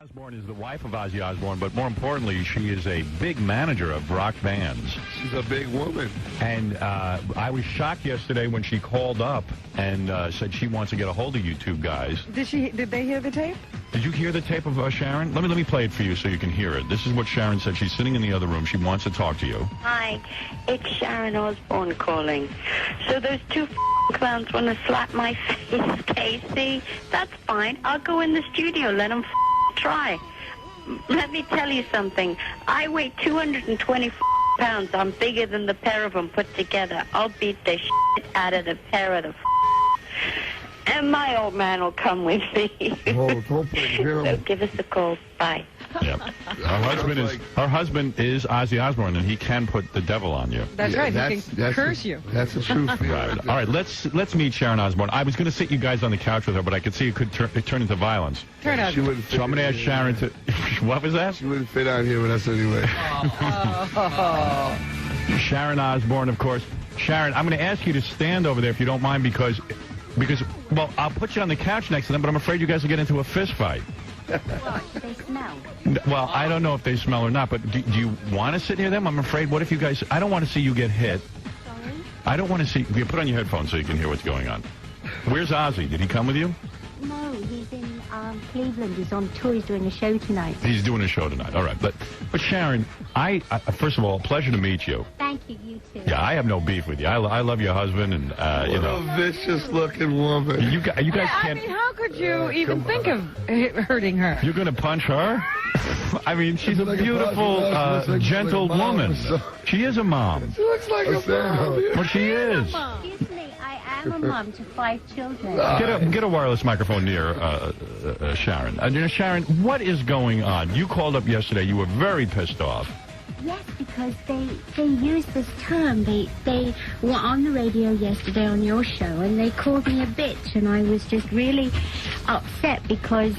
Osbourne is the wife of Ozzy Osbourne, but more importantly, she is a big manager of rock bands. She's a big woman. And I was shocked yesterday when she called up and said she wants to get a hold of you two guys. Did they hear the tape? Did you hear the tape of Sharon? Let me play it for you so you can hear it. This is what Sharon said. She's sitting in the other room. She wants to talk to you. Hi, it's Sharon Osbourne calling. So those two clowns want to slap my face, Casey. That's fine. I'll go in the studio. Let them try. Let me tell you something. I weigh 220 pounds. I'm bigger than the pair of them put together. I'll beat the shit out of the pair of the and my old man will come with me. Oh, don't put So give us a call. Bye. Yep. Her husband is Ozzy Osbourne, and he can put the devil on you. That's right. He can curse you. That's the truth. Right. All right. Let's meet Sharon Osbourne. I was going to sit you guys on the couch with her, but I could see it could turn into violence. Turn out. So I'm going to ask Sharon to. What was that? She wouldn't fit out here with us anyway. Sharon Osbourne, of course. Sharon, I'm going to ask you to stand over there if you don't mind, because, well, I'll put you on the couch next to them, but I'm afraid you guys will get into a fist fight. Well, they smell. Well, I don't know if they smell or not, but do you want to sit near them? I'm afraid, what if you guys, I don't want to see you get hit. Sorry? I don't want to see, you put on your headphones so you can hear what's going on. Where's Ozzy? Did he come with you? No, he's in Cleveland. He's on tour. He's doing a show tonight. He's doing a show tonight. All right. But Sharon, I first of all, pleasure to meet you. Thank you. You too. Yeah, I have no beef with you. I love your husband, and you know. What a vicious-looking woman. You guys can't. I mean, how could you even think of hurting her? You're going to punch her? I mean, she's a beautiful, gentle woman. She is a mom. She looks like a mom. Well, she is. Excuse me. I am a mom to 5 children. Get a wireless microphone near Sharon. Sharon, what is going on? You called up yesterday. You were very pissed off. Yes, because they use this term. They were on the radio yesterday on your show, and they called me a bitch, and I was just really upset because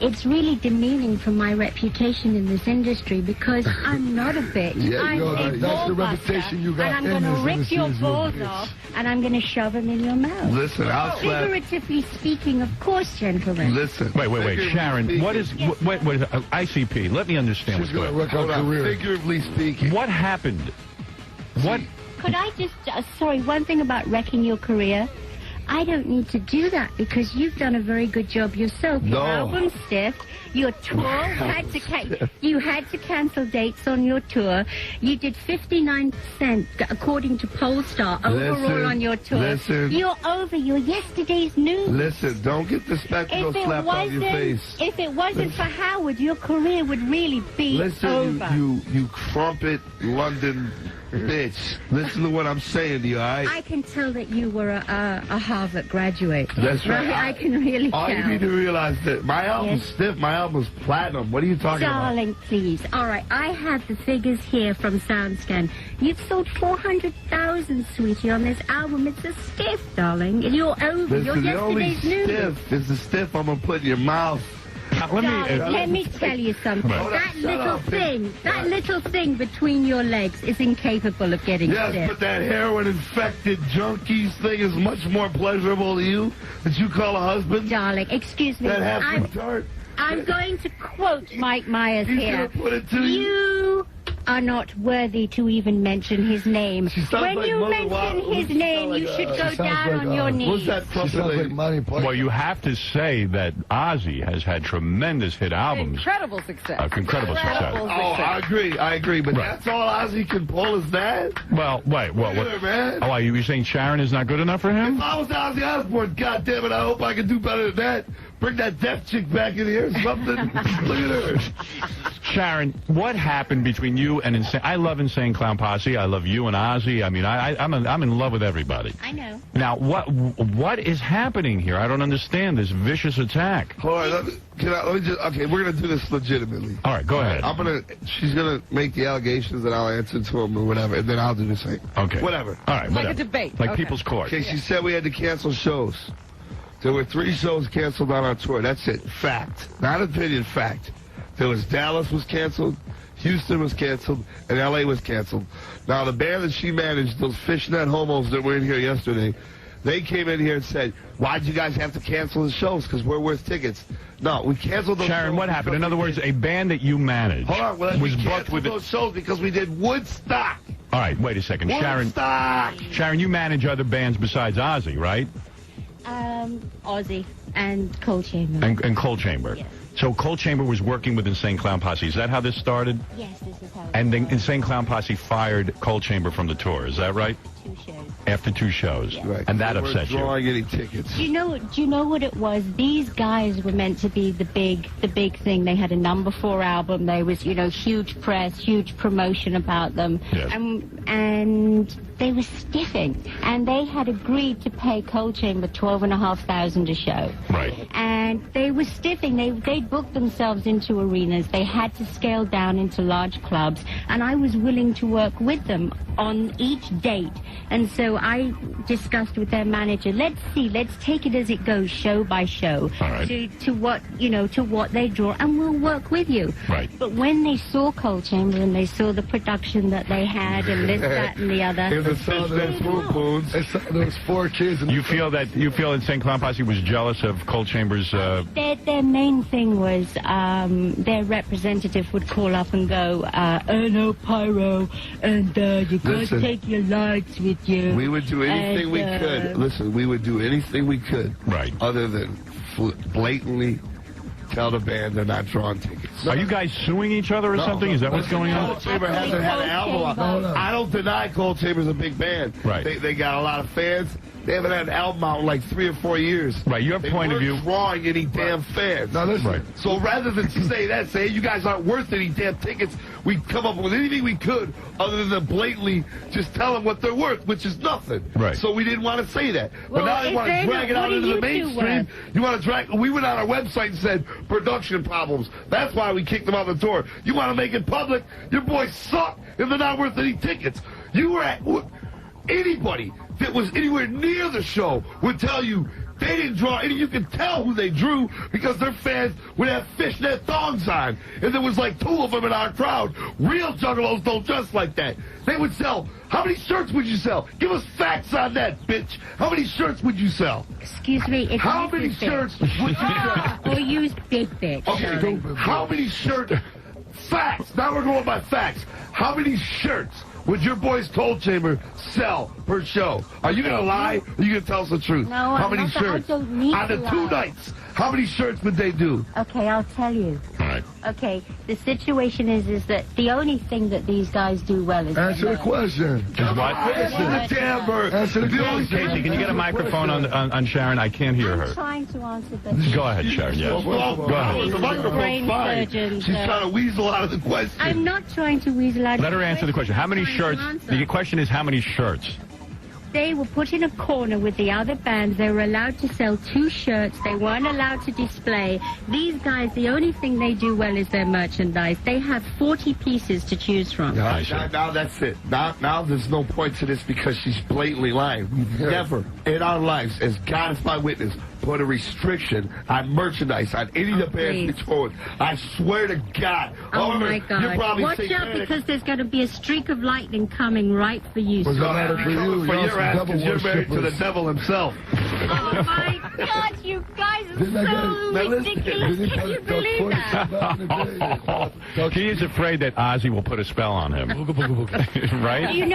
it's really demeaning for my reputation in this industry, because I'm not a bitch. Yeah, I'm that's the reputation you got. And I'm going to rip your balls off, and I'm going to shove them in your mouth. Listen, I'll slap. Figuratively speaking, of course, gentlemen. Listen. Wait, Sharon. What is wait? ICP? Let me understand what's going on. Hold on. Figuratively speaking. What happened? What? Could I just, sorry, one thing about wrecking your career? I don't need to do that because you've done a very good job yourself. Your album's stiff. Your tour you had to cancel dates on your tour. You did 59%, according to Polestar, overall on your tour. Listen. You're over. You're yesterday's news. Listen, don't get the spectacle slapped on your face. If it wasn't for Howard, your career would really be over. You crumpet London bitch. Listen to what I'm saying to you, all right? I can tell that you were a Harvard graduate. That's right. I can really tell. All you need to realize that my album's stiff. My album's platinum. What are you talking about? Darling, please. All right, I have the figures here from SoundScan. You've sold 400,000, sweetie, on this album. It's a stiff, darling. You're over. Listen, You're yesterday's news. stiff. It's the stiff I'm going to put in your mouth. Let me tell you something. That little thing between your legs is incapable of getting stiff. Yes, but that heroin-infected junkies thing is much more pleasurable to you that you call a husband. Darling, excuse me. That half-retard. I'm going to quote Mike Myers He's here. gonna put it to you. You are not worthy to even mention his name. When you mention his name, you should go down on your knees. What's that Well, you have to say that Ozzy has had tremendous hit albums. Incredible success. Incredible success. Oh, I agree. But that's all Ozzy can pull is that? Well, wait, what? Man. Oh, are you saying Sharon is not good enough for him? If I was Ozzy Osbourne, goddammit, I hope I can do better than that. Bring that deaf chick back in here or something. Look at her. Sharon, what happened between you and Insane? I love Insane Clown Posse. I love you and Ozzy. I mean, I'm in love with everybody. I know. Now, what is happening here? I don't understand this vicious attack. Hold on, let me just, okay, we're going to do this legitimately. All right, go ahead. She's going to make the allegations and I'll answer to them or whatever, and then I'll do the same. Okay. Whatever. All right, like a debate. Like People's Court. Okay, she said we had to cancel shows. There were 3 shows canceled on our tour. That's it. Fact. Not opinion, fact. There was Dallas was canceled, Houston was canceled, and L.A. was canceled. Now, the band that she managed, those fishnet homos that were in here yesterday, They came in here and said, why'd you guys have to cancel the shows? Because we're worth tickets. No, we canceled those shows. Sharon, what happened? In other words, a band that you managed was booked with those shows because we did Woodstock. All right, wait a second. Woodstock. Sharon, you manage other bands besides Ozzy, right? Ozzy and Cold Chamber. And Cold Chamber. Yes. So Cold Chamber was working with Insane Clown Posse. Is that how this started? Yes, this is how it And the started. Insane Clown Posse fired Cold Chamber from the tour. Is that right? 2 shows. After 2 shows. Yes. Right. And that They weren't upset you. drawing any tickets. Do you know what it was? These guys were meant to be the big thing. They had a #4 album. There was, huge press, huge promotion about them. Yes. And they were stiffing. And they had agreed to pay Cold Chamber $12,500 a show. Right. And they were stiffing. They booked themselves into arenas. They had to scale down into large clubs. And I was willing to work with them on each date. And so I discussed with their manager, let's take it as it goes, show by show, All right. to what they draw, and we'll work with you. Right. But when they saw Cold Chamber and they saw the production that they had and this, that, and the other, They saw those boom-booms. They saw those 4 kids. You feel Insane Clown Posse was jealous of Cold Chamber's... their main thing was their representative would call up and go, no pyro, and you can't take your lights with you. We would do anything we could. Listen, we would do anything we could. Right. Other than blatantly tell the band they're not drawing tickets. Are you guys suing each other or something? Is that what's going on? Cold Chamber hasn't had an album out. I don't deny Cold Chamber's a big band. Right. They got a lot of fans. They haven't had an album out in like 3 or 4 years. Right, your point of view... They weren't drawing any damn fans. Now listen. Right. So rather than say you guys aren't worth any damn tickets, we come up with anything we could other than blatantly just tell them what they're worth, which is nothing. Right. So we didn't want to say that. Well, But now they want to drag it out into the mainstream. You want to drag... We went on our website and said production problems. That's why we kicked them out the door. You want to make it public? Your boys suck if they're not worth any tickets. You were at... Anybody that was anywhere near the show would tell you they didn't draw any. You could tell who they drew because their fans would have fishnet thongs on. And there was like 2 of them in our crowd. Real juggalos don't dress like that. They would sell. How many shirts would you sell? Give us facts on that, bitch. How many shirts would you sell? Excuse me. How many shirts would you sell? Or use big bitch. Okay, how many shirts? Facts. Now we're going by facts. How many shirts would your boys Cold Chamber sell per show? Are you going to lie? Or are you going to tell us the truth? No, how I'm many not, shirts? I don't need on the to 2 lie. nights, how many shirts would they do? Okay, I'll tell you. All right. Okay, the situation is that the only thing that these guys do well is... Answer the question. Is what? Answer the damn bird. Answer the only question. Casey, can you get a microphone on Sharon? I can't hear I'm her. trying to answer, but... Go ahead, Sharon, yes. Well, Go ahead. the microphone's Brain fine. surgeon, She's trying to weasel out of the question. I'm not trying to weasel out. Let her answer the question. How many shirts? The question is how many shirts? They were put in a corner with the other bands. They were allowed to sell 2 shirts. They weren't allowed to display. These guys, the only thing they do well is their merchandise. They have 40 pieces to choose from. Now that's it. Now there's no point to this because she's blatantly lying. We've never in our lives, as God is my witness, put a restriction on merchandise on any of the bands we toured. I swear to God. Oh, my God. You're probably Watch out, because there's going to be a streak of lightning coming right for you. Was sir. that matter for you? for Y'all your some ass devil because you're married to the worshippers. devil himself. Oh, my God, you guys are Didn't I get- so now listen, ridiculous. didn't he Can you put believe the that? back in the day? He is afraid that Ozzy will put a spell on him. Right? Do you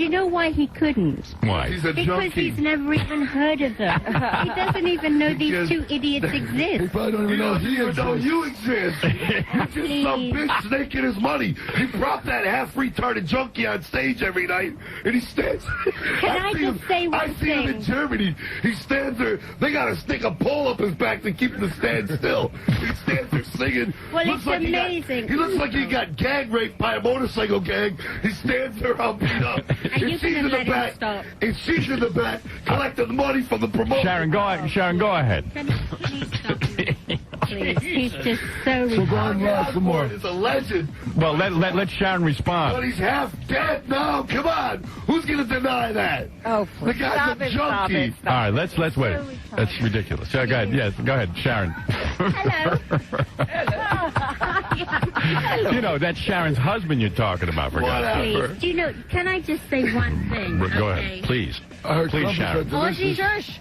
know why he couldn't? Why? He's a Because junkie. he's never even heard of them. He doesn't even know these 2 idiots He exist. probably don't He even know doesn't he even know exists. you exist. You're just some bitch snaking his money. He brought that half-retarded junkie on stage every night, and he stands. I see just say one I see him in thing? Germany. He stands there. They got to stick a pole up his back to keep him to stand still. He stands there singing. Well, Looks it's like amazing. He looks like he got gang raped by a motorcycle gang. He stands there all beat up. Are you she's gonna in the let him back. stop? And she's in the back collecting the money from the promoter. Sharon, go ahead. Can he stop you? Please. He's just so So go on, laugh some more. He's a legend. Well, let Sharon But respond. he's half dead now. Come on. Who's going to deny that? Oh, The guy's stop a it, stop junkie. it, All right, let's wait. That's ridiculous. Yeah, go ahead. Yes, go ahead, Sharon. Hello. You know, that's Sharon's husband you're talking about, for God's sake. Whatever. Please. Do you know, can I just say one thing? Go Okay. ahead, please. Please, Sharon. Ozzy Gersh.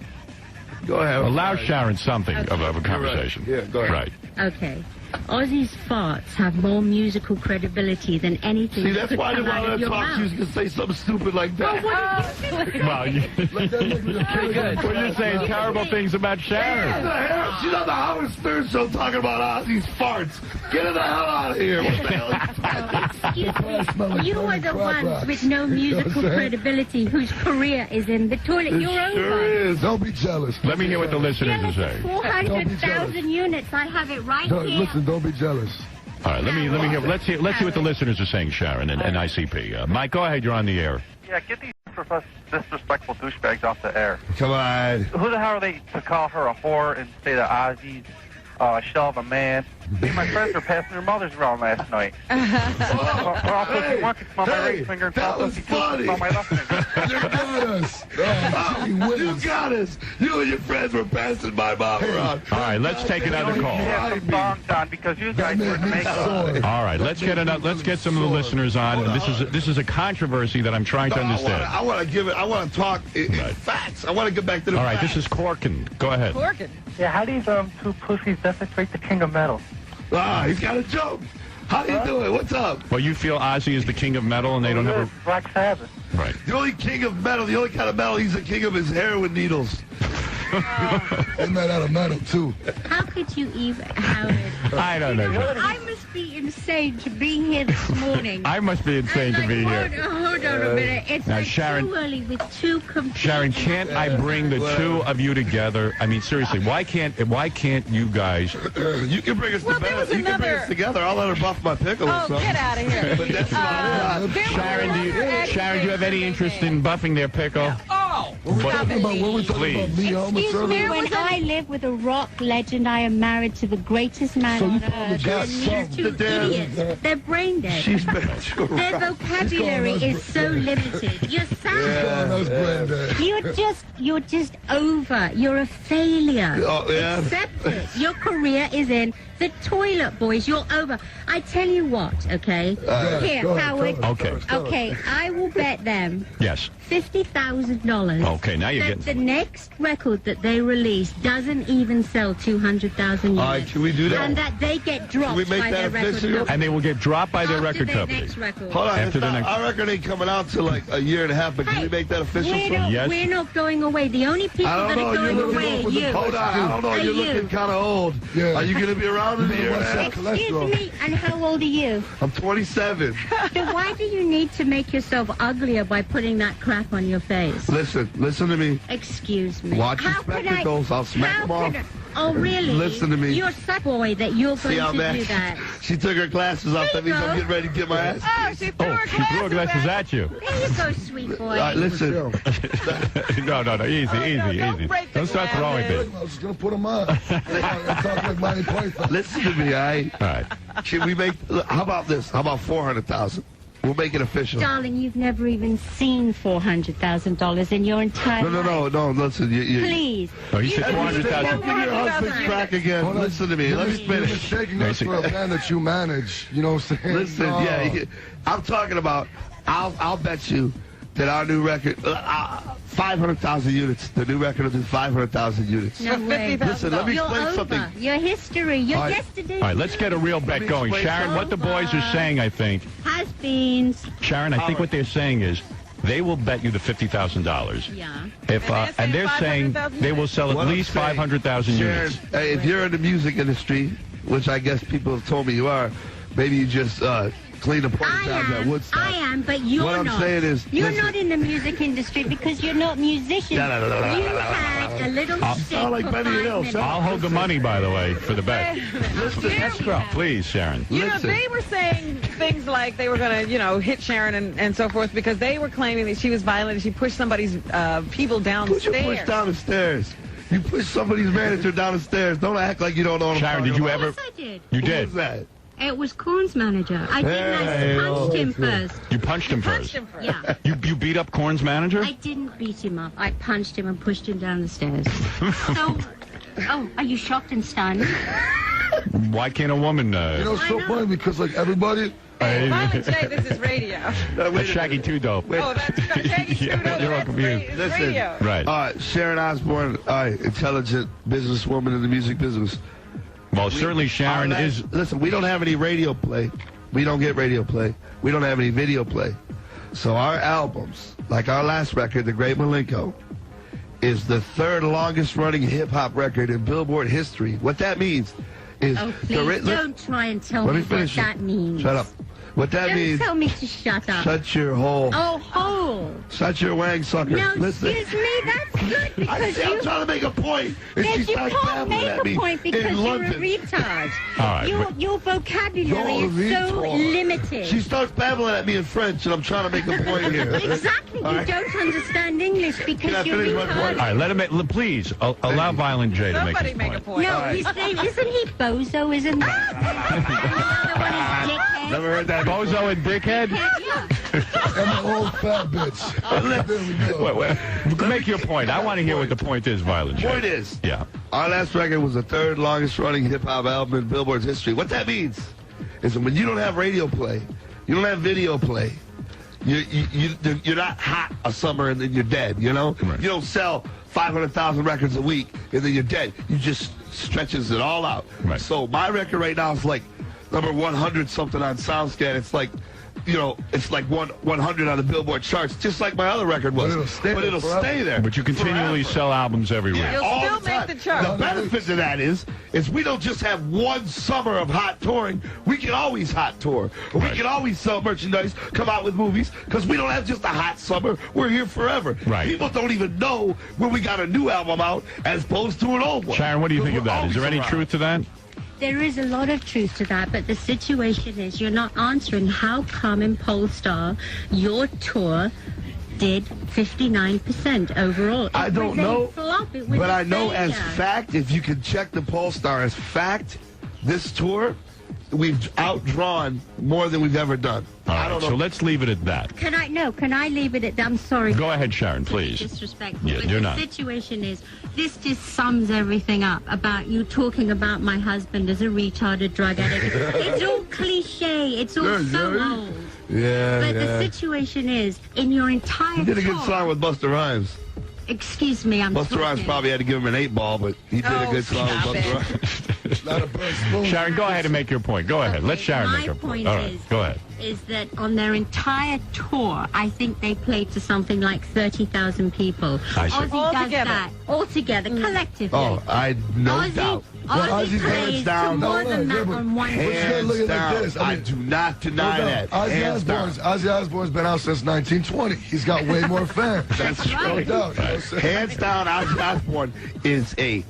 Go ahead. Allow Sharon something of a conversation. Right. Yeah, go ahead. Right. Okay. Ozzy's farts have more musical credibility than anything. See, that that's could why I come didn't out want of to your talk. mouth. She was going to say something stupid like that. Well, you're saying terrible things about Sharon. She's on the Howard Stern show talking about Ozzy's farts. Get her the hell out of here. What the hell are you talking about? Excuse me. You are the ones with no musical credibility whose career is in the toilet. It You're sure over. is. Don't be jealous. Let me hear what the listeners are saying. 400,000 units. I have it right No, here. listen, don't be jealous. All right, let me hear. Let's hear what the listeners are saying, Sharon and ICP. Mike, go ahead. You're on the air. Yeah, get these disrespectful douchebags off the air. Come on. Who the hell are they to call her a whore and say that Ozzy's shell of a man? Me and my friends were passing their mothers around last night. Or also, if you want to smell my right finger and that was funny. smell my left finger. You got us. You got us. You and your friends were passing my mom around. All right, let's take another call. Yeah, some songs on because you guys were making All right, let's get some of the listeners on. This is a controversy that I'm trying to understand. I want to talk in facts. I want to get back to the All right, facts. this is Corkin. Go ahead. Corkin. Yeah, how do these two pussies desecrate the king of metal? He's got a joke. How do you do it? What's up? Well, you feel Ozzy is the king of metal, and they don't have a Black Sabbath. right. The only king of metal, the only kind of metal, he's the king of his heroin needles. They made out of metal, too. How could you even, Howard? I don't know. I must be insane to be here this morning. I must be insane to be here. Hold on a minute. It's Now, like Sharon- too early with two complete... Sharon, can't I bring the two of you together? I mean, seriously, why can't you guys? You can bring us Well, there was you can bring us another- together. I'll let her buff my pickle or Oh, something. get out of here. But that's not it. There was Sharon, do you have any interest in buffing their pickle? What we talking about? What we talking about? Me, homeless Excuse me, earlier? when I live with a rock legend, I am married to the greatest man So you on probably earth. got And these some. two idiots, they're brain dead. She's been to Their vocabulary is so limited. You're sad. That's granddad. You're just over. You're a failure. Oh, yeah? Accept it. Your career is in the toilet, boys. You're over. I tell you what, okay? Here, Go ahead, Howard. tell us, Okay. tell us. Okay, I will bet them Yes. $50,000. Okay, now you're that getting. the next record that they release doesn't even sell 200,000 units. All right, can we do that? And that they get dropped we make by that their record official? company. And they will get dropped by their After record their company. next record. Hold on. After It's the not, next- our record ain't coming out till like a year and a half, but can we make that official? Yes. We're not going away. The only people I that don't are know. You're going away are looking. you. Hold on. I don't know. Are You're you? looking kind of old. Yeah. Are you going to be around in a year and a half? Excuse me, and how old are you? I'm 27. So why do you need to make yourself uglier by putting that crap on your face? Listen to me. Excuse me. Watch your How could spectacles. I'll smack how them off. could I- Oh, really? Listen to me. You're such a boy that you're going See how to bad do that. she took her glasses off. That There you means I'm go. getting ready to get my ass. Oh, she threw her She threw her glasses at you. There you go, sweet boy. All right, listen. No, easy. don't break the Don't start throwing glasses. things. I was going to put them on. Talk like Monty Python. Listen to me, all right? All right. Should we make? How about this? How about 400,000? We'll make it official. Darling, you've never even seen $400,000 in your entire life. No. Listen, you. Please. Oh, you said Don't 400,000. give your husband crack again. Hold on. Listen to me. Let me You're finish. mistaking us for a man that you manage. You know what I'm saying? Listen, No. yeah. I'm talking about. I'll bet you that our new record, 500,000 units. The new record will do 500,000 units. No way. Listen, let me You're explain over. something. Your history, your All right. yesterday All right, let's get a real bet going. explain Sharon, what the boys are saying, I think, has been. Sharon, I think what they're saying is they will bet you the $50,000. Yeah. And they're saying they will sell at What I'm least saying, 500,000 Sharon, units. hey, if you're in the music industry, which I guess people have told me you are, maybe you just clean the party towns at Woodstock. I am, but you're What I'm not. saying is, You're listen. not in the music industry because you're not musicians. You had a little stick sound like for Benny 5 Hill. minutes. I'll hold the money, by the way, for the bet. Listen, Extra, please, Sharon. You know, Listen. they were saying things like they were going to, hit Sharon and so forth because they were claiming that she was violent and she pushed somebody's people Who'd downstairs. you push down the stairs? You push somebody's manager down the stairs. Don't act like you don't know what I'm Sharon, talking did you about. ever? Yes, I did. You Who did. was that? It was Korn's manager. I didn't. Hey, I punched him first. You punched him Punched first. him first. Yeah. You beat up Korn's manager? I didn't beat him up. I punched him and pushed him down the stairs. So, are you shocked and stunned? Why can't a woman? You know, it's so funny because like everybody. Violent J, this is radio. That's Shaggy Too Dope. Oh, that's Shaggy Too Dope. You're all confused. It's radio. Right. Sharon Osbourne, intelligent businesswoman in the music business. Well, certainly Sharon is. Listen, we don't have any radio play. We don't get radio play. We don't have any video play. So our albums, like our last record, The Great Malenko, is the third longest running hip-hop record in Billboard history. What that means is... Oh, please, don't try and tell me what that means. Shut up. What that means... Don't tell me to shut up. Shut your hole. Oh, hole. Shut your wang sucker. No, listen. excuse me, that's good because I'm trying to make a point. And she you starts can't babbling at make me a point because in you're London. a retard. All right, Your vocabulary is so limited. She starts babbling at me in French, and I'm trying to make a point here. Exactly. You don't understand English because you're retarded. All right, let him please allow Violent J to Somebody make his point. No, his name, isn't he Bozo, isn't that? The other one is Dickhead. Never heard that. Bozo and Dickhead? Yeah. And the old fat bitch. There we go. Make your point. I want to hear what the point is, Violent J. Point is, yeah. Our last record was the third longest running hip-hop album in Billboard's history. What that means is that when you don't have radio play, you don't have video play, you're not hot a summer and then you're dead, you know? Right. You don't sell 500,000 records a week and then you're dead. You just stretches it all out. Right. So my record right now is like number 100-something on SoundScan. It's like, you know, it's like 100 on the Billboard charts, just like my other record was. But it'll stay there. But you continually sell albums every week. You'll all still the time. make the chart. The benefit to that is we don't just have one summer of hot touring. We can always hot tour. We can always sell merchandise, come out with movies, because we don't have just a hot summer. We're here forever. Right. People don't even know when we got a new album out as opposed to an old one. Sharon, what do you think of that? Is there any truth to that? There is a lot of truth to that, but the situation is you're not answering how come in Polestar your tour did 59% overall. I don't know, flop. It was but a I know as failure. fact, if you can check the Polestar as fact, this tour, we've outdrawn more than we've ever done. All I right, don't know. so let's leave it at that. Can I leave it at that? I'm sorry. Go ahead, Sharon, to be please. Disrespectful. Yeah, but you're the not. situation is, this just sums everything up about you talking about my husband as a retarded drug addict. It's all cliche. It's all old. Yeah, But the situation is, in your entire He did a good tour- song with Busta Rhymes. Excuse me, I'm Busta Rhymes talking. probably had to give him an 8-ball, but he did a good song with stop Busta it. Rhymes. Not a burnt spoon. Sharon, go ahead and make your point. Go ahead. Let Sharon make her point. All right, go ahead. Is that on their entire tour, I think they played to something like 30,000 people. I see. Ozzy All does together. that. All together, collectively. Oh, I no Ozzy, doubt. Ozzy Ozzy plays hands down. to more than No, that but on one you gotta Hands look at it down. like this. I I mean, do not deny that. Hands down. Ozzy Osbourne's been out since 1920. He's got way more fans. That's No right. doubt. You know what I'm saying? Hands down, Ozzy Osbourne is a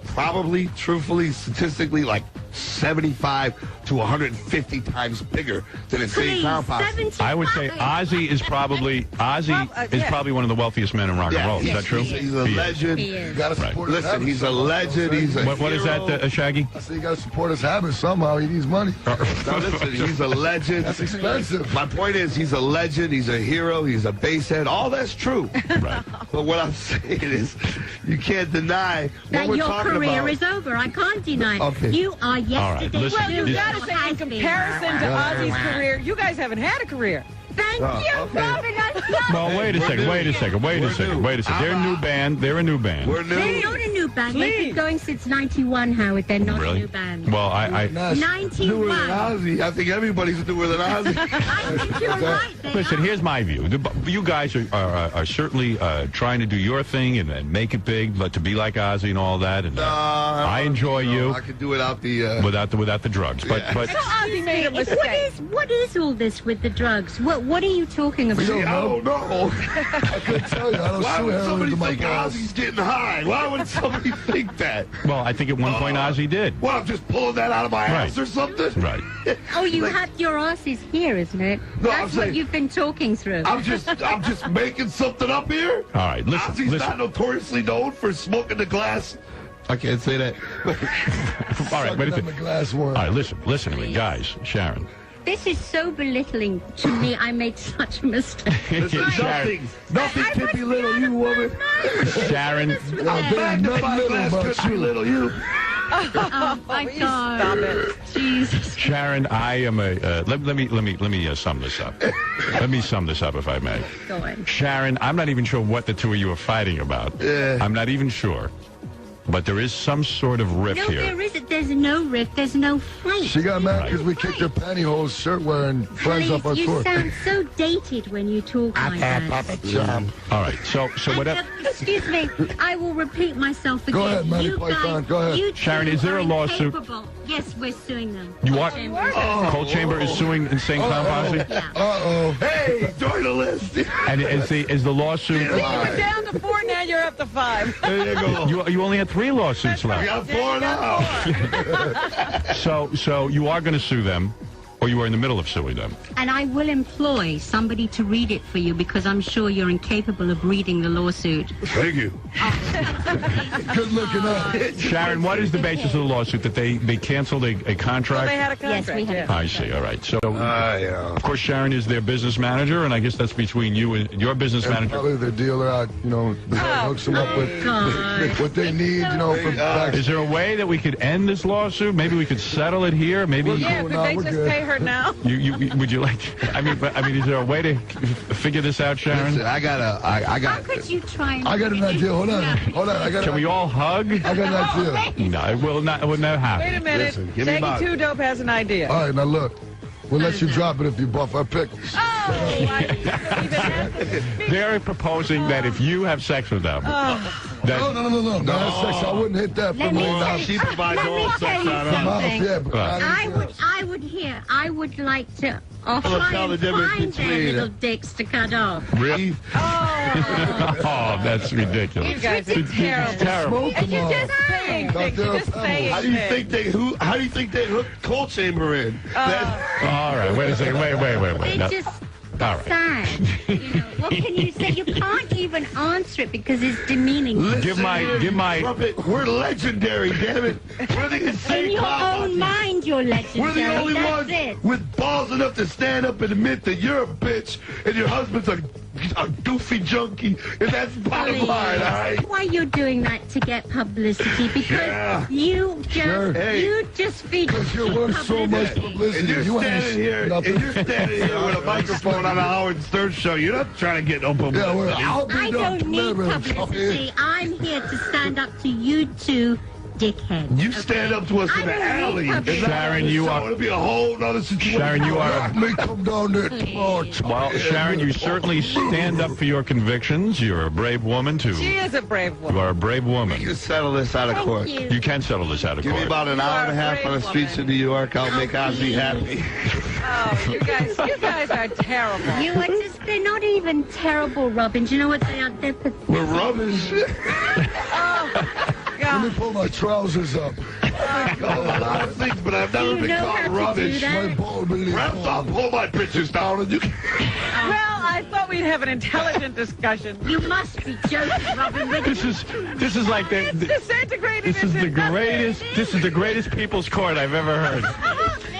probably, truthfully, statistically, like 75 to 150 times bigger than Insane Please, Clown Posse. 75. I would say Ozzy is probably yeah. probably one of the wealthiest men in rock and roll. Is that true? He's a legend. He is. You gotta Right. support his Listen, habits he's a somehow, legend. you know He's what a I'm saying? What is that, Shaggy? I say you gotta support his habits somehow. He needs money. Now listen, he's a legend. That's expensive. My point is, he's a legend. He's a hero. He's a basehead. All that's true. Right. But what I'm saying is, you can't deny what That we're your talking career about. is over. I can't deny it. Okay. You are yesterday. listen, Well, you This- gotta say, in comparison to Ozzy's career, you guys haven't had a career. Thank you, okay. Robin. I Well, wait a second. Wait a second. They're a new band. They're a new band. We're They're new. not a new band. They've Please. been going since 91, Howard. They're not Really? a new band. Well, I Newer than 91. Ozzy. I think everybody's newer than Ozzy. I think you're right. They listen. are. Here's my view. You guys are certainly trying to do your thing and make it big, but to be like Ozzy and all that. And I enjoy you I could do it out the. without the drugs. But Yeah. but So Ozzy made a mistake. What is all this with the drugs? What are you talking about? don't I don't know. I couldn't tell you. I don't Why shoot would heroin somebody to my think girls. Ozzy's getting high? Why would somebody think that? well, I think at one point Ozzy did. What, I'm just pulling that out of my ass or something? Right. Oh, you have your ass is here, isn't it? No, I'm That's what saying- you've been talking through. I'm just making something up here. All right. Listen. Ozzy's Listen. not notoriously known for smoking the glass. I can't say that. All right. Wait a Sucking on the second. glass one. All right. Listen to me, guys. Sharon. This is so belittling to me. I made such a mistake. Listen, Sharon. nothing can belittle you, woman. Sharon. A magnifying glass could belittle you. Oh my God! Stop it. Jesus. Sharon, I am a. Let me sum this up. Let me sum this up, if I may. Go on. Sharon, I'm not even sure what the two of you are fighting about. I'm not even sure. But there is some sort of rift here. No, there isn't. There's no rift. There's no fight. She got mad because we kicked her pantyhose shirt wearing friends up our you tour. sound so dated when you talk like that. All right, so whatever. Excuse me, I will repeat myself again. Go ahead, Manny You Python, guys- go ahead. you Sharon, two is there a are lawsuit? incapable. Yes, we're suing them. You what? Chamber. Cold Chamber is suing Insane Clown Posse? Yeah. Uh-oh. Hey, join the list. And is the lawsuit... You were down to 4, now you're up to 5. There you go. You only had 3 lawsuits We left. got 4 now. So you are going to sue them, or you are in the middle of suing them? And I will employ somebody to read it for you because I'm sure you're incapable of reading the lawsuit. Thank you. Good looking up. Sharon, what is the basis of the lawsuit? That they canceled a Well, contract? they had a contract. Yes, we had a yeah. I see. All right. So, Yeah. of course, Sharon is their business manager, and I guess that's between you and your business And manager. probably the dealer out, hooks them up with God. what they need, for back. Is there a way that we could end this lawsuit? Maybe we could settle it here. Maybe Yeah, could they we're just good. pay her now? would you like? I mean, is there a way to figure this out, Sharon? Listen, I How could you try and... I got an idea. Hold on. Can we all hug? I got an idea. No, it will not. It would never happen. Wait a minute. Listen, give me Shaggy my- 2 Dope has an idea. All right, now look. We'll let you drop it if you buff our pickles. Oh, I didn't even have to speak. They're proposing that if you have sex with them, that No. That's sex. I wouldn't hit that for Let me $1 million. She provides all tell sex you on her. something. Yeah, but I would like to try tell the and difference find their between- little dicks to cut off. really? Oh, that's ridiculous. You guys are It's terrible. terrible. And you're just saying things. You're just saying How do you things. think they hooked Cold Chamber in? All right, wait a second. Wait. It's Now- just all right. sad. What can you say? You can't even answer it because it's demeaning. Give my. Trumpet, we're legendary, damn it. We're the In insane your clown own posse. mind, you're legendary. We're the only That's ones it. with balls enough to stand up and admit that you're a bitch and your husband's a goofy junkie, and that's bottom Please. line, all right? Why you're doing that to get publicity? Because Yeah. you just Sure. Hey. you just feed Because you're worth so much publicity. And you're You ain't standing here, and nothing. you're standing here with a microphone on a Howard Stern show. You're not trying to get no publicity. Yeah, well, I'll be I the don't need publicity. publicity. I'm here to stand up to you two dickheads. You stand up to us in the I don't need alley. publicity. Sharon, you So are. it'll be a whole nother situation. Sharon, you are. Let me come down there tomorrow. Well, Sharon, you certainly stand up for your convictions. You're a brave woman too. She is a brave You woman. are a brave woman. You can settle this out of court. Thank you. You can settle this out of Give me court. about an hour and a half on the streets of New York. I'll make Ozzy happy. Oh, you guys are terrible. You are just, they're not even terrible, Robin. Do you know what they are? They're pathetic. We're rubbish. Let me pull my trousers up. A lot of things, but I've never You been know called how to rubbish. do that? My ball beneath. Reps, I'll pull my pictures down and you can... Well, I thought we'd have an intelligent discussion. You must be joking, Robin. This is like It's the. disintegrated. This is the greatest. This is the greatest people's court I've ever heard.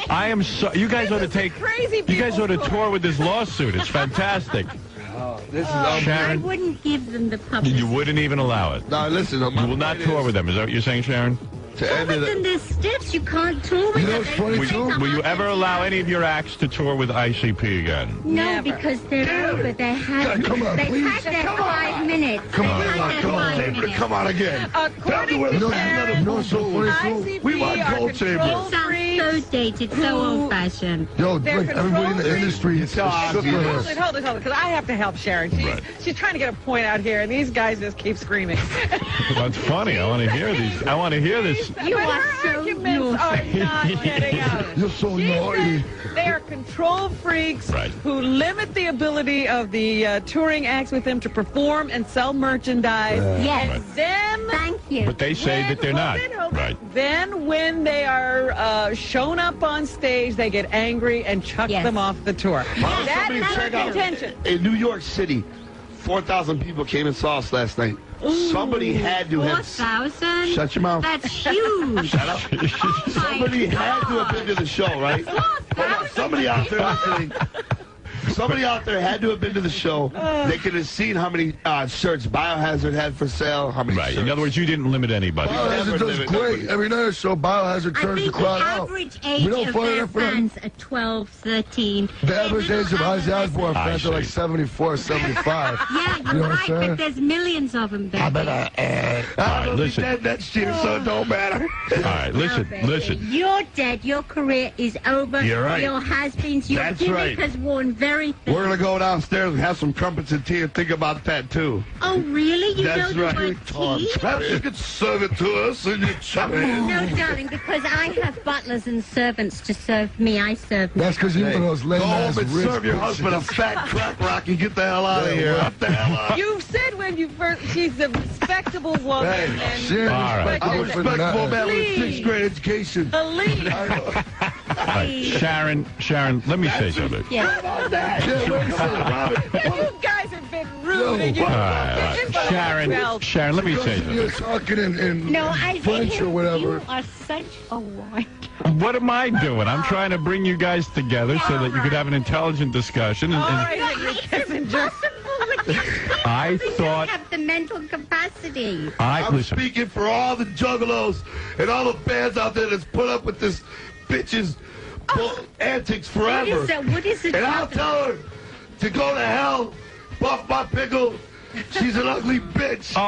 I am so. You guys ought to take. crazy You guys ought to people's tour with this lawsuit. It's fantastic. This is I Sharon, wouldn't give them the publicity. you wouldn't even allow it. No, listen. You will not tour with them. Is that what you're saying, Sharon? To end But it. then they're stiffs. You can't tour with You know them. what's funny, They too? take a Will you hard ever time. allow any of your acts to tour with ICP again? No, Never. because they're over. They had, Come on, they please. had their 5 minutes. Come They on, had their Come on, 5 Chamber. minutes. Come on again. According Tell me to where the Sharon, You know what's so funny, too? We want ICP are Cold Chamber. control Sounds freaks. so dated, so old-fashioned. Yo, They're like everybody in the control industry is shook Ozzy. with Hold us. it, because I have to help Sharon. She's trying to get a point out here, and these guys just keep screaming. That's funny. I want to hear these. I want to hear this. You But are her so arguments are not getting out. You're so She naughty. says they are control freaks Right. who limit the ability of the touring acts with them to perform and sell merchandise. Yes. And then, Thank you. But they say that they're not. Right. Then when they are shown up on stage, they get angry and chuck Yes. them off the tour. That Somebody is check their out- contention. In New York City, 4,000 people came and saw us last night. Somebody had to have... 4,000? Shut your mouth. That's huge. Shut up. Oh my Somebody had to have been to the show, right? Hold on. Somebody out there listening. somebody out there had to have been to the show. They could have seen how many shirts Biohazard had for sale. How many Right. shirts. In other words, you didn't limit anybody. Biohazard does great. Every night or so, Biohazard turns the crowd out. I think the average age of their fans are 12, 13. The average age of Ozzy Osbourne fans are like 74, 75. Yeah, you're You know what I'm right, saying? but there's millions of them back there. All right, listen. Dead next year, so it don't matter. All right, listen. You're dead. Your career is over. You're right. Your has-beens. Your That's gimmick right. has worn very thin. We're gonna go downstairs and have some crumpets and tea and think about that too. Oh, really? You That's know right. the word tea? Perhaps you could serve it to us and you chop it in. No, darling, because I have butlers and servants to serve me. I serve me. That's because you're one of those Go lame-ass home and rich serve your bitches. husband a fat crack rock and get the hell out of here. What the hell out. You said when you first, she's a respectable woman. Hey, and Sharon, All right. I'm a Respectable respectable man with a Please. 6th grade education. Believe. All right, Sharon, let me say something. Yeah. Yeah, wait a second, Robin. You guys have been rude. and you All right. Sharon, let me say You're something. talking in No, I French him, or whatever. You are such a white. What am I doing? I'm trying to bring you guys together so that you could have an intelligent discussion. All And right, you messenger. I You thought, don't have the mental capacity. I'm listen. speaking for all the juggalos and all the bands out there that's put up with this bitch's antics forever. What is it? And I'll tell her to go to hell, buff my pickle. She's an ugly bitch. Oh,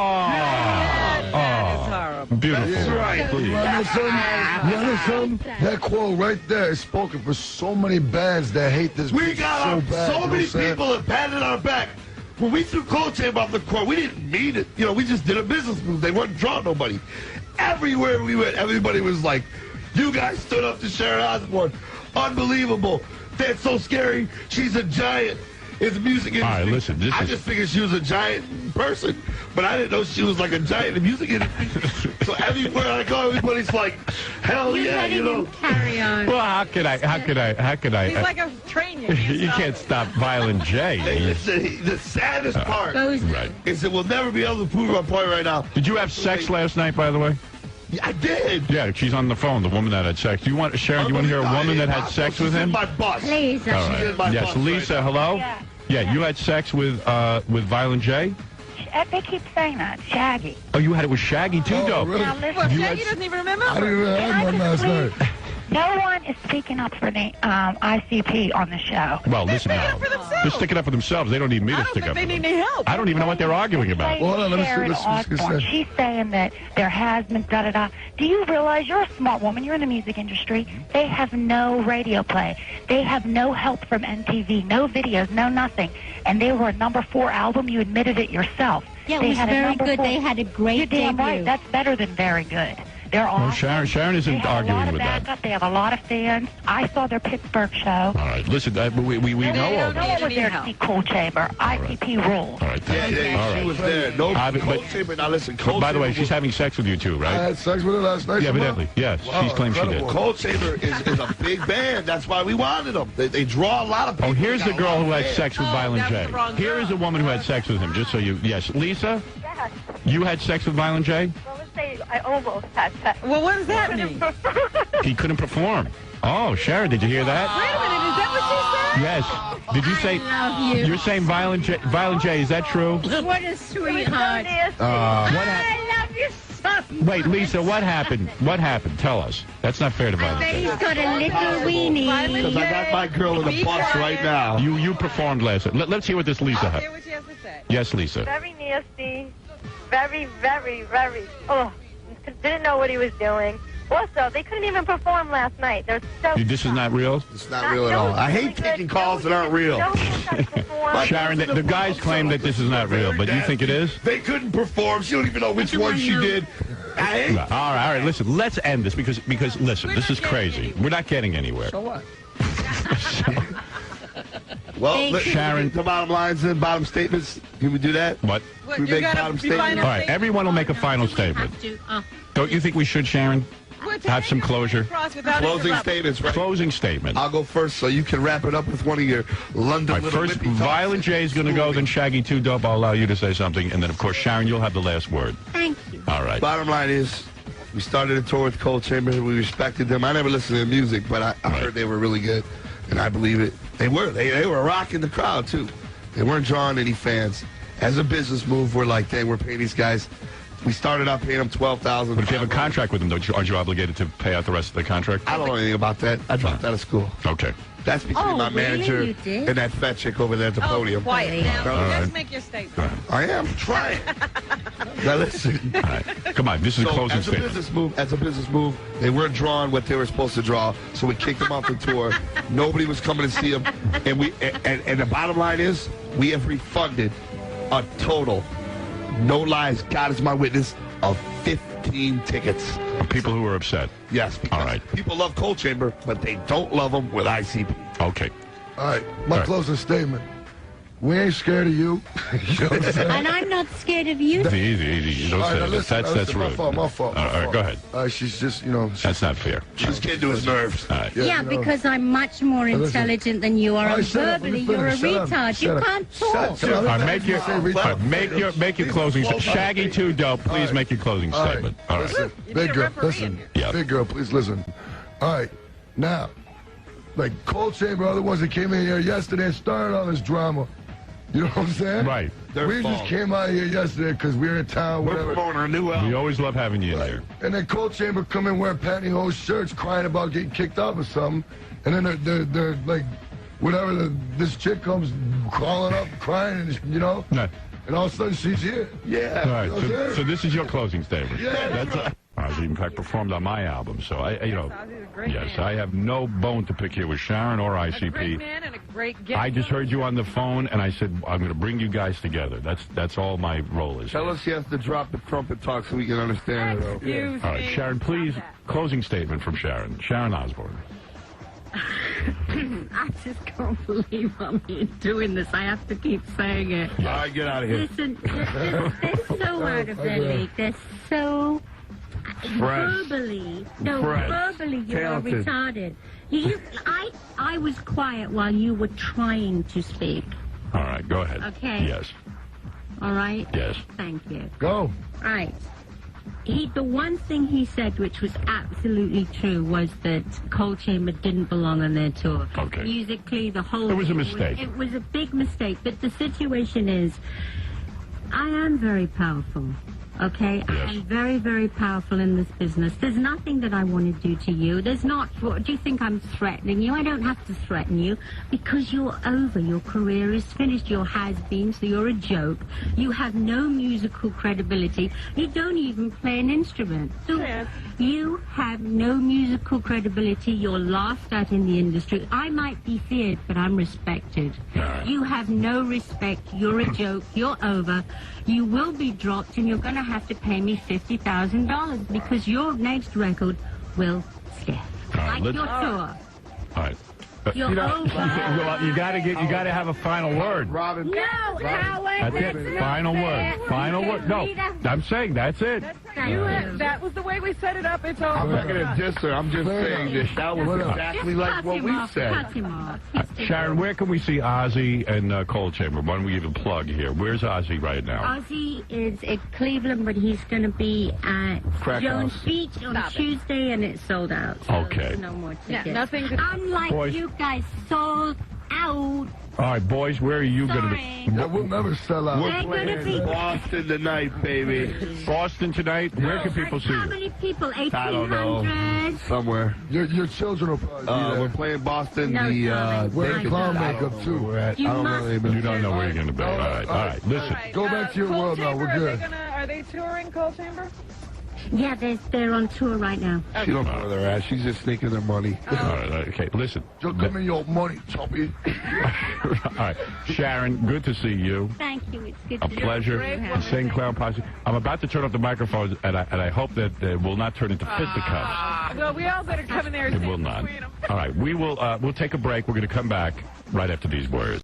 That is horrible. beautiful. That's right. Please. You understand? That quote right there is spoken for so many bands that hate this We bitch got so bad. so you know many what I'm saying? people that patted our back. When we threw Cold Chamber off the court, we didn't mean it. You know, we just did a business move. They weren't drawing nobody. Everywhere we went, everybody was like, you guys stood up to Sharon Osbourne. Unbelievable. That's so scary. She's a giant in the music industry. All right, listen, I just figured she was a giant person, but I didn't know she was like a giant in the music industry. So everywhere I go, everybody's like, hell You're yeah, letting you know. him carry on. Well, how could I? He's like a train. You can't stop Violent J. The saddest part Goes Right. is that we'll never be able to prove our point right now. Did you have sex last night, by the way? Yeah, I did. Yeah, she's on the phone, the woman that had sex. Do you want, Sharon, do you want to hear a woman that had sex with him? She's in my bus. Please. All She's in right. my Yes, bus Lisa, right now. hello? Yeah. Yeah, you had sex with Violent J? They keep saying that. Shaggy. Oh, you had it with Shaggy, too, Oh, though. really? Now listen. Well, You Shaggy had- doesn't even remember. I didn't even have one last night. No one is speaking up for the ICP on the show. Well, listen Stick now. up for themselves. They're sticking up for themselves. They don't need me I to don't stick think up they for need them. any help. I don't even know what they're arguing about. Lady Well, hold on, let me see Sharon what she's gonna Osbourne, say. she's saying that there has been da-da-da. Do you realize you're a smart woman? You're in the music industry. They have no radio play. They have no help from MTV, no videos, no nothing. And they were a #4 album. You admitted it yourself. Yeah, it They was had a very #4. good. They had a great You're damn debut. right. That's better than very good. They're Well, awesome. Sharon They isn't have a lot arguing of with that. backup. They have a lot of fans. I saw their Pittsburgh show. All right, listen, we know all No that. one was there to see Cold Chamber. ICP rules. All right, Yeah, thank you. yeah, All she right. was there. No, But- Cold Chamber. Now listen, Cold By the way, Chamber she's having sex with you, too, I right? had sex with her last night. Yeah, somehow. evidently. Yes, Wow, she's claimed she did. incredible. Cold Chamber is a big band. That's why we wanted them. They draw a lot of people. Oh, here's They the got a lot girl of who had fans. sex with Oh, Violent that was J. the wrong Here girl. is a woman who had sex with him, just so you... Yes, Lisa? You had sex with Violent J? Well, let's say I almost had sex. Well, what does that mean? He couldn't perform. Oh, Sharon, did you hear that? Wait a minute, is that what she said? Yes. Did you say... love you. You're saying Violent J, is that true? What a sweetheart. What happened? I love you so much. Wait, Lisa, what happened? What happened? Tell us. That's not fair to I Violent bet J. he's got a little weenie. Because I got my girl in the bus right now. You performed last night. Let's hear what this Lisa I'll had. hear what she has to say. Yes, Lisa. Very nasty. Very, very, very. Oh, didn't know what he was doing. Also, they couldn't even perform last night. They're so. This is not real? It's not real at all. I hate taking calls that aren't real. Sharon, the guys claim that this is not real, but you think it is? They couldn't perform. She don't even know which one she did. I hate. All right, listen, let's end this because listen, this is crazy. We're not getting anywhere. So what? Well, Sharon. The bottom lines and bottom statements. Can we do that? What? What, We you make got bottom a statement? final All right, statement? everyone will make a final statement. Don't you think we should, Sharon? Have some closure. Closing statements, right? Closing statement. I'll go first so you can wrap it up with one of your London All right, little first, whippy talks. Violent J is going to go, then Shaggy 2 Dope. I'll allow you to say something, and then, of course, Sharon, you'll have the last word. Thank you. All right. Bottom line is, we started a tour with Cold Chamber. We respected them. I never listened to their music, but I heard they were really good. and I believe it. They were rocking the crowd, too. They weren't drawing any fans. As a business move, we're like, dang, we're paying these guys. We started out paying them $12,000. But if you have a contract with them, aren't you obligated to pay out the rest of the contract? I don't know anything about that. I dropped out of school. Okay. That's between my manager and that fat chick over there at the podium. Quiet now. All Just right. make your statement. I am trying. Now listen. All right. Come on, this is a closing statement. As a business move, they weren't drawing what they were supposed to draw, so we kicked them off the tour. Nobody was coming to see them, and the bottom line is, we have refunded a total, no lies, God is my witness, of 15 tickets. People who are upset. Yes, because people love Cold Chamber, but they don't love them with ICP. Okay. All right, my closing statement. We ain't scared of you. You know what I'm saying? And I'm not scared of you. Easy. Don't say that. That's rude. My fault. All right, go ahead. She's just, you know. That's not fair. She's getting to his nerves. All right. Yeah, because I'm much more intelligent than you are. And verbally, you're a retard. You can't talk. All right, make your closing statement. Shaggy Too Dope, please make your closing statement. All right. Listen, big girl, listen. Yeah. Big girl, please listen. All right, now, like Cold Chamber, other ones that came in here yesterday and started all this drama. You know what I'm saying? Right. We just came out here yesterday because we were in town, whatever. We're promoting our new album. We always love having you in here. And then Cold Chamber come in wearing pantyhose shirts, crying about getting kicked off or something. And then they're like, whatever, this chick comes crawling up, crying, and you know? No. And all of a sudden she's here. Yeah. All right. So this is your closing statement. Yeah. That's Ozzy, in fact, performed on my album, so I have no bone to pick here with Sharon or ICP. A great man and a great gift. I just heard you on the phone, and I said I'm going to bring you guys together. That's all my role is. Tell us she has to drop the trumpet talk so we can understand her. Excuse All right, me. Sharon, please, closing statement from Sharon. Sharon Osbourne. I just can't believe I'm doing this. I have to keep saying it. All right, get out of here. Listen, they're so out of their league. They're so verbally. No, verbally you are retarded. I was quiet while you were trying to speak. All right, go ahead. Okay. Yes. All right? Yes. Thank you. Go. Right. The one thing he said, which was absolutely true, was that Cold Chamber didn't belong on their tour. Okay. Musically, the whole It was a mistake. It was a big mistake. But the situation is, I am very powerful. Okay? Yes. I am very, very powerful in this business. There's nothing that I want to do to you. There's not. Do you think I'm threatening you? I don't have to threaten you because you're over. Your career is finished. You're has-been, so you're a joke. You have no musical credibility. You don't even play an instrument. So you have no musical credibility. You're laughed at in the industry. I might be feared, but I'm respected. You have no respect. You're a joke. You're over. You will be dropped, and you're going to have to pay me $50,000 because your next record will scare. Like your tour. All right. You're over. You gotta have a final word. Robin. No, Howard. That's it. Final word. Final word. No, I'm saying that's it. That was the way we set it up. It's over. I'm not going to diss her. I'm just saying that was exactly like what we said. Cut him off. Sharon, where can we see Ozzy and Cold Chamber? Why don't we give a plug here? Where's Ozzy right now? Ozzy is at Cleveland, but he's going to be at Crack Jones House. Beach on Tuesday, and it's sold out. So Okay. there's no more tickets. Yeah, nothing. Unlike Boys. you guys, sold out. All right, boys, where are you going to be? Yeah, we'll never sell out. We're playing Boston tonight, baby. Boston tonight? Where can people see How you? many people? I don't know. 1,800? Somewhere. Your children will probably be there. We're playing Boston. No, Wearing clown I don't makeup, know too. where we're at. You I don't must- know anybody. You don't know where you're going to be. All right. Listen. Go back to your Cold world now. Chamber, We're good. Are they touring Cold Chamber? Yeah, they're on tour right now. She don't know where they're at. She's just sneaking their money. All right, okay, listen. Just give me your money, choppy. All right, Sharon, good to see you. Thank you. It's good A to pleasure. see you. St. Clown Posse. I'm about to turn off the microphones, and I hope that it will not turn into fisticuffs. Well, we all better come in there and It stand will not. between them. All right, we'll take a break. We're going to come back right after these words.